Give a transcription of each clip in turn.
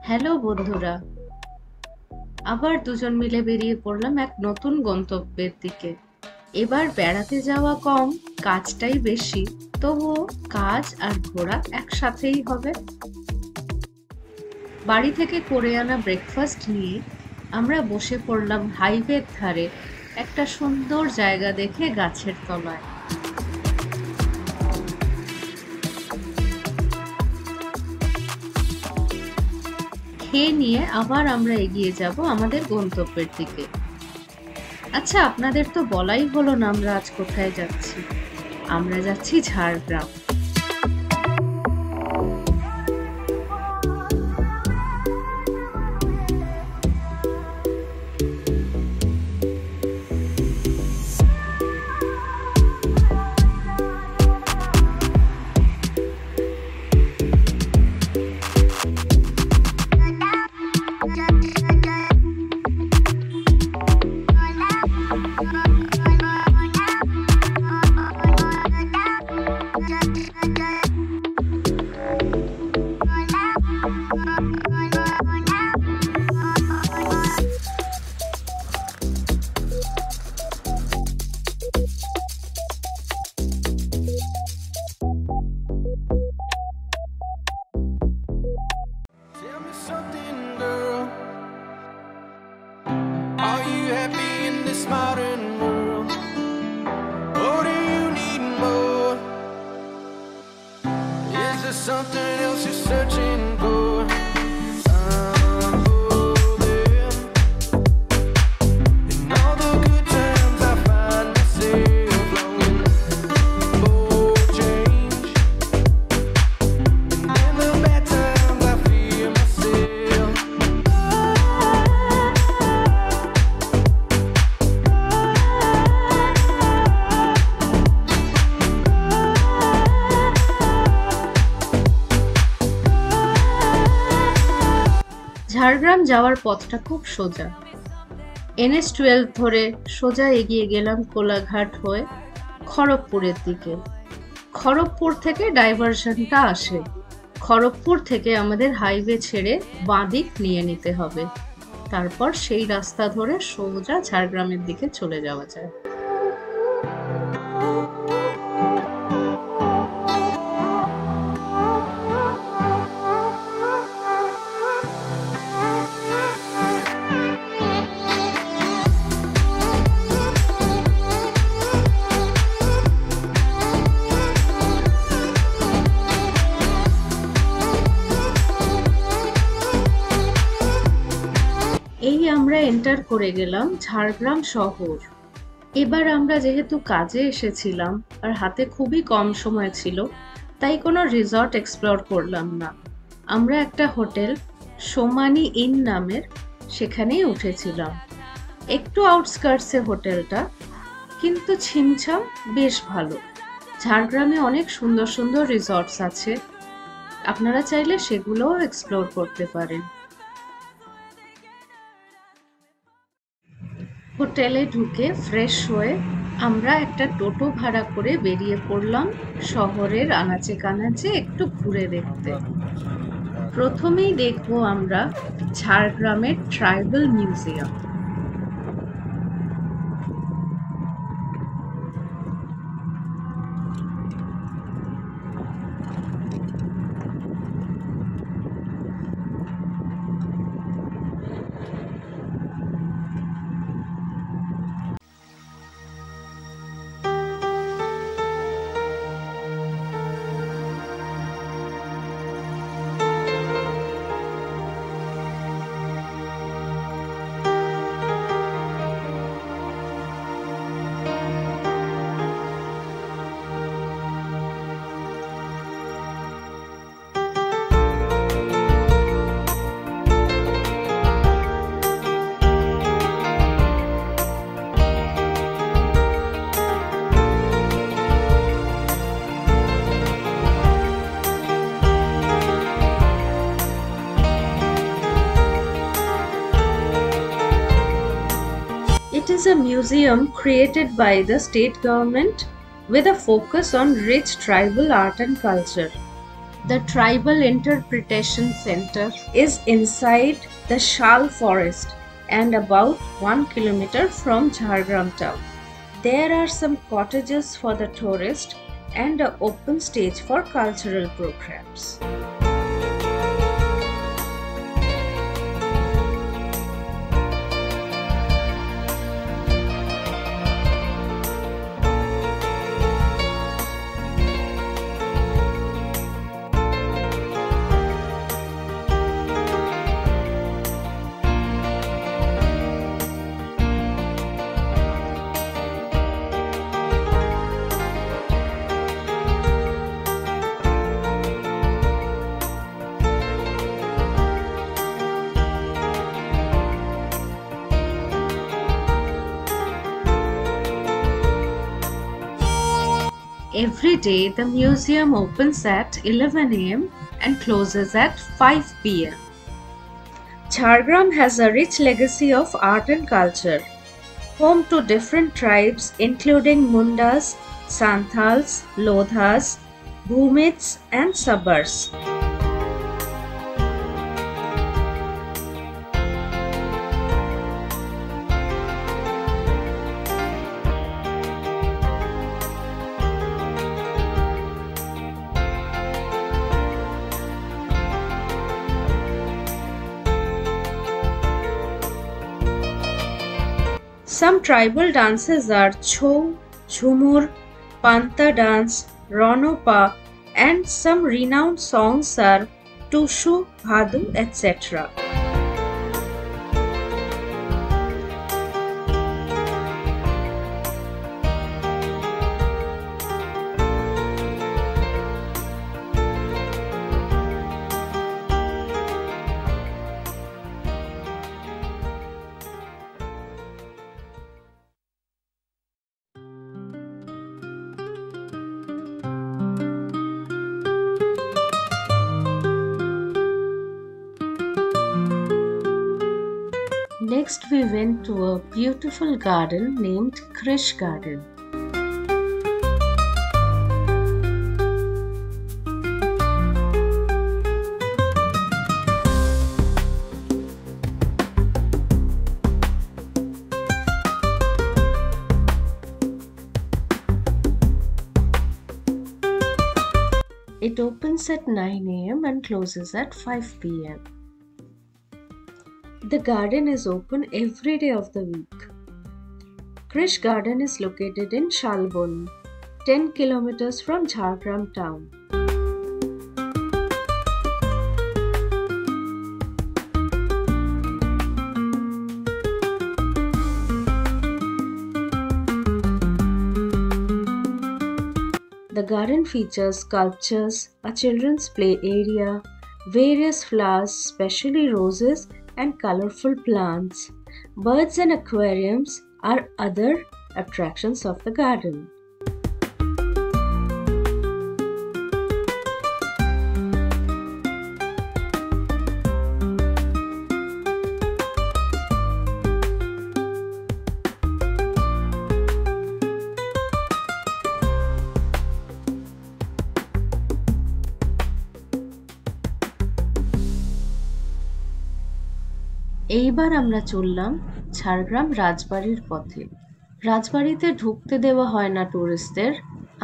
Hello বন্ধুরা, আবার দুজন মিলে বেরিয়ে পড়লাম এক নতুন গন্তব্যের দিকে। এবার বেড়াতে যাওয়া কম, কাজটাই বেশি, তবুও কাজ আর ঘোরা একসাথেই হবে। বাড়ি থেকে করে আনা ব্রেকফাস্ট নিয়ে আমরা বসে পড়লাম হাইওয়ের ধারে একটা সুন্দর জায়গা দেখে গাছের তলায়। খেয়ে নিয়ে আবার আমরা এগিয়ে যাব আমাদের গন্তব্যের দিকে। আচ্ছা, আপনাদের তো বলাই হলো না আমরা আজ কোথায় যাচ্ছি। আমরা যাচ্ছি Jhargram. Modern world, or do you need more? Is there something else you're searching for? I'm holding in all the good times. I find myself longing for change, and in the bad times I feel myself. Jhargram যাওয়ার পথটা খুব সোজা। NH-12 ধরে সোজা এগিয়ে গেলাম কোলাঘাট হয়ে খড়গপুরের দিকে। খড়গপুর থেকে ডাইভারশনটা আসে। খড়গপুর থেকে আমাদের হাইওয়ে ছেড়ে বাঁ দিক নিয়ে নিতে হবে, তারপর সেই রাস্তা ধরে সোজা ঝাড়গ্রামের দিকে চলে যাওয়া যায়। এই আমরা এন্টার করে গেলাম ঝাড়গ্রাম শহর। এবার আমরা যেহেতু কাজে এসেছিলাম আর হাতে খুবই কম সময় ছিল, তাই কোনো রিসর্ট এক্সপ্লোর করলাম না। আমরা একটা হোটেল সোমানি ইন নামের সেখানেই উঠেছিলাম। একটু আউটস্কার্টসে হোটেলটা, কিন্তু ছিমছাম, বেশ ভালো। ঝাড়গ্রামে অনেক সুন্দর সুন্দর রিসর্টস আছে, আপনারা চাইলে সেগুলোও এক্সপ্লোর করতে পারেন। হোটেলে ঢুকে ফ্রেশ হয়ে আমরা একটা টোটো ভাড়া করে বেরিয়ে পড়লাম শহরের আনাচে কানাচে একটু ঘুরে দেখতে। প্রথমেই দেখব আমরা ঝাড়গ্রামের tribal museum. It is a museum created by the state government with a focus on rich tribal art and culture. The Tribal Interpretation Center is inside the Shal forest and about 1 kilometer from Jhargram town. There are some cottages for the tourist and an open stage for cultural programs. Every day, the museum opens at 11 a.m. and closes at 5 p.m. Jhargram has a rich legacy of art and culture, home to different tribes including Mundas, Santhals, Lodhas, Bhumits, and Sabars. Some tribal dances are Chhau, Jhumur, Panta dance, Ronopa, and some renowned songs are Tushu, Bhadu, etc. Next, we went to a beautiful garden named Krish Garden. It opens at 9 a.m. and closes at 5 p.m. The garden is open every day of the week. Krish Garden is located in Shalboni, 10 kilometers from Jhargram town. The garden features sculptures, a children's play area, various flowers, especially roses, and colorful plants. Birds and aquariums are other attractions of the garden. এইবার আমরা চললাম ঝাড়গ্রাম রাজবাড়ির পথে। রাজবাড়িতে ঢুকতে দেওয়া হয় না টুরিস্টদের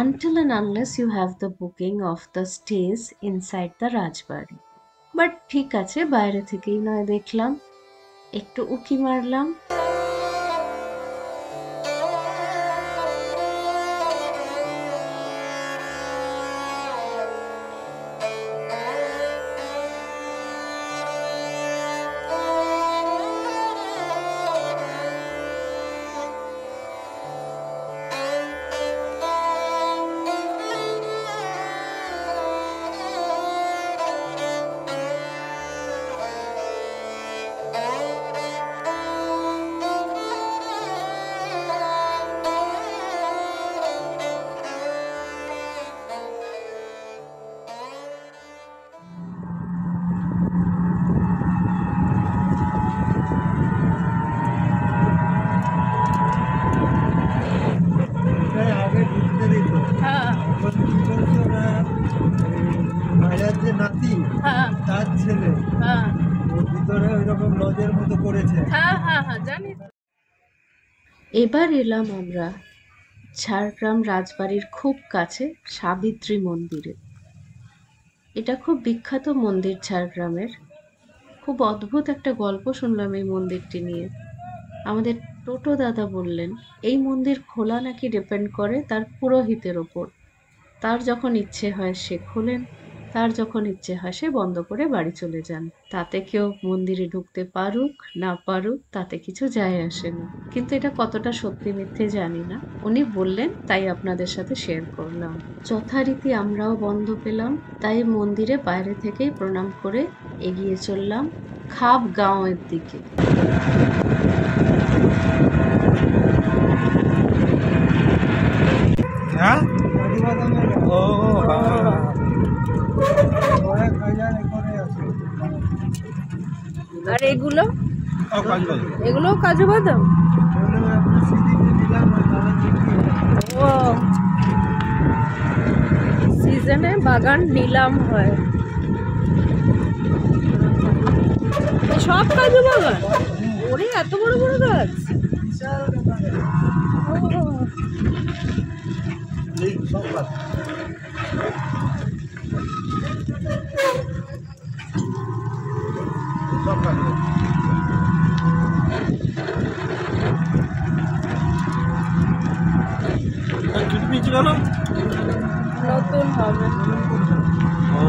until and unless you have the booking of the stays inside the Rajbari. But ঠিক আছে, বাইরে থেকেই নয় দেখলাম, একটু উকি মারলাম। ছেলে হ্যাঁ ওর ভিতরে ওইরকম লজের মতো করেছে। হ্যাঁ হ্যাঁ হ্যাঁ জানি। এবার এলাম আমরা ঝাড়গ্রাম রাজবাড়ির খুব কাছে সাবিত্রী মন্দিরে। এটা খুব বিখ্যাত মন্দির ঝাড়গ্রামের। খুব অদ্ভুত একটা গল্প শুনলাম এই মন্দিরটি নিয়ে। আমাদের টোটো দাদা বললেন এই মন্দির খোলা নাকি ডিপেন্ড করে তার পুরোহিতের ওপর। তার যখন ইচ্ছে হয় সে খোলেন, তার যখন ইচ্ছে হয় সে বন্ধ করে বাড়ি চলে যান। তাতে কেউ মন্দিরে ঢুকতে পারুক না পারুক তাতে কিছু যায় আসে না। কিন্তু এটা কতটা সত্যি মিথ্যে জানি না, উনি বললেন তাই আপনাদের সাথে শেয়ার করলাম। যথারীতি আমরাও বন্ধ পেলাম, তাই মন্দিরে বাইরে থেকেই প্রণাম করে এগিয়ে চললাম খাব গাঁওয়ের দিকে। হ্যাঁ কাজু বাদামের ও ওরা খাইজার করে আছে। আর এগুলো কাজু বাদাম এগুলো কাজু বাদাম। ওগুলো আপনার সিজিনে দিলাম আর তাহলে চিংড়ি ও সিজনে বাগান নিলাম হয়। সব কাজু বাগান, ওরে এত বড় বড় গাছ। বিশাল ব্যাপার। এই সব কাজ সব কাজ পিচ গেল নতুন হবে। ও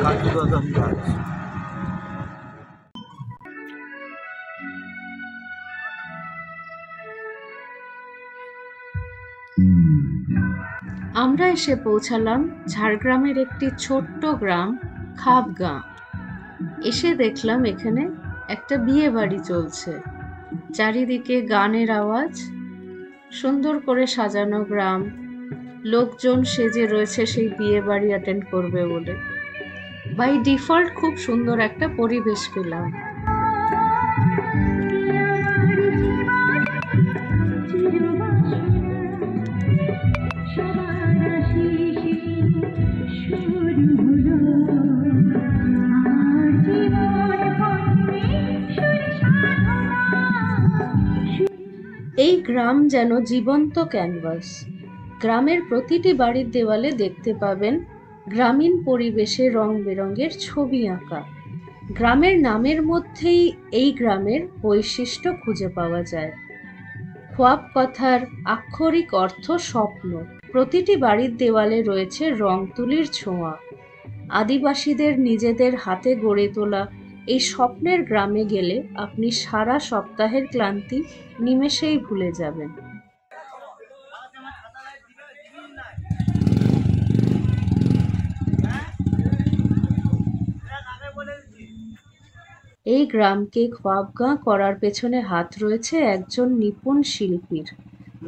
কাজু বাদাম গাছ। আমরা এসে পৌঁছালাম ঝাড়গ্রামের একটি ছোট্ট গ্রাম খাবগাঁ। এসে দেখলাম এখানে একটা বিয়ে বাড়ি চলছে। চারিদিকে গানের আওয়াজ, সুন্দর করে সাজানো গ্রাম, লোকজন সেজে রয়েছে সেই বিয়ে বাড়ি অ্যাটেন্ড করবে বলে। বাই ডিফল্ট খুব সুন্দর একটা পরিবেশ পেলাম। এই গ্রাম যেন জীবন্ত ক্যানভাস। গ্রামের প্রতিটি বাড়ির দেওয়ালে দেখতে পাবেন গ্রামীণ পরিবেশে রং বেরঙের ছবি আঁকা। গ্রামের নামের মধ্যেই এই গ্রামের বৈশিষ্ট্য খুঁজে পাওয়া যায়। খোয়াব কথার আক্ষরিক অর্থ স্বপ্ন। প্রতিটি বাড়ির দেওয়ালে রয়েছে রং তুলির ছোঁয়া। আদিবাসীদের নিজেদের হাতে গড়ে তোলা এই স্বপ্নের গ্রামে গেলে আপনি সারা সপ্তাহের ক্লান্তি নিমেষেই ভুলে যাবেন। এই গ্রামকে খোয়াবগাঁ করার পেছনে হাত রয়েছে একজন নিপুণ শিল্পীর,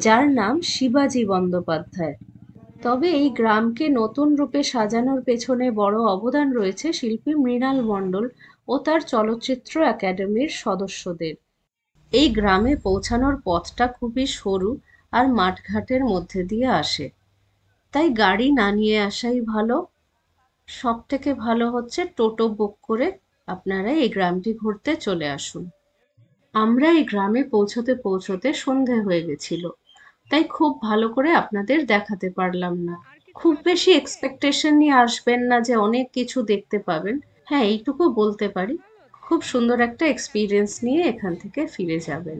যার নাম শিবাজি বন্দ্যোপাধ্যায়। তবে এই গ্রামকে নতুন রূপে সাজানোর পেছনে বড় অবদান রয়েছে শিল্পী মৃণাল মণ্ডল ও তার চলচ্চিত্র একাডেমির সদস্যদের। এই গ্রামে পৌঁছানোর পথটা খুবই সরু আর মাঠঘাটের মধ্যে দিয়ে আসে, তাই গাড়ি না নিয়ে আসাই ভালো। সব থেকে ভালো হচ্ছে টোটো বুক করে আপনারা এই গ্রামটি ঘুরতে চলে আসুন। আমরা এই গ্রামে পৌঁছতে পৌঁছতে সন্ধে হয়ে গেছিল, তাই খুব ভালো করে আপনাদের দেখাতে পারলাম না। খুব বেশি এক্সপেকটেশন নিয়ে আসবেন না যে অনেক কিছু দেখতে পাবেন। হ্যাঁ, এইটুকু বলতে পারি, খুব সুন্দর একটা এক্সপিরিয়েন্স নিয়ে এখান থেকে ফিরে যাবেন।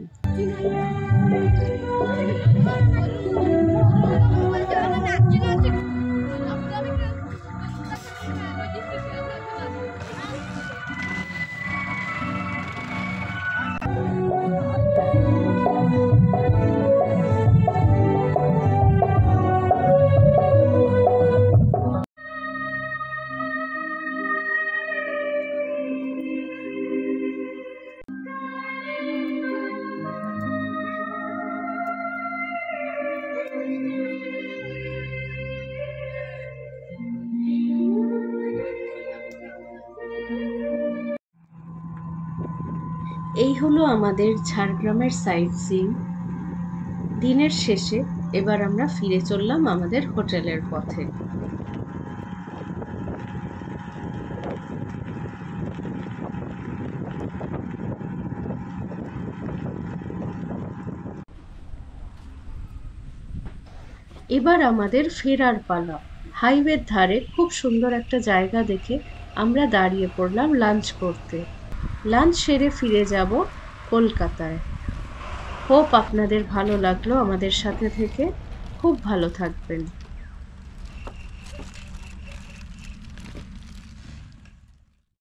এই হলো আমাদের ঝাড়গ্রামের সাইট সিইং। দিনের শেষে এবার আমরা ফিরে চললাম আমাদের হোটেলের পথে। এবার আমাদের ফেরার পালা। হাইওয়ের ধারে খুব সুন্দর একটা জায়গা দেখে আমরা দাঁড়িয়ে পড়লাম লাঞ্চ করতে। লাঞ্চ সেরে ফিরে যাব কলকাতায়। হোপ আপনাদের ভালো লাগলো আমাদের সাথে থেকে। খুব ভালো থাকবেন।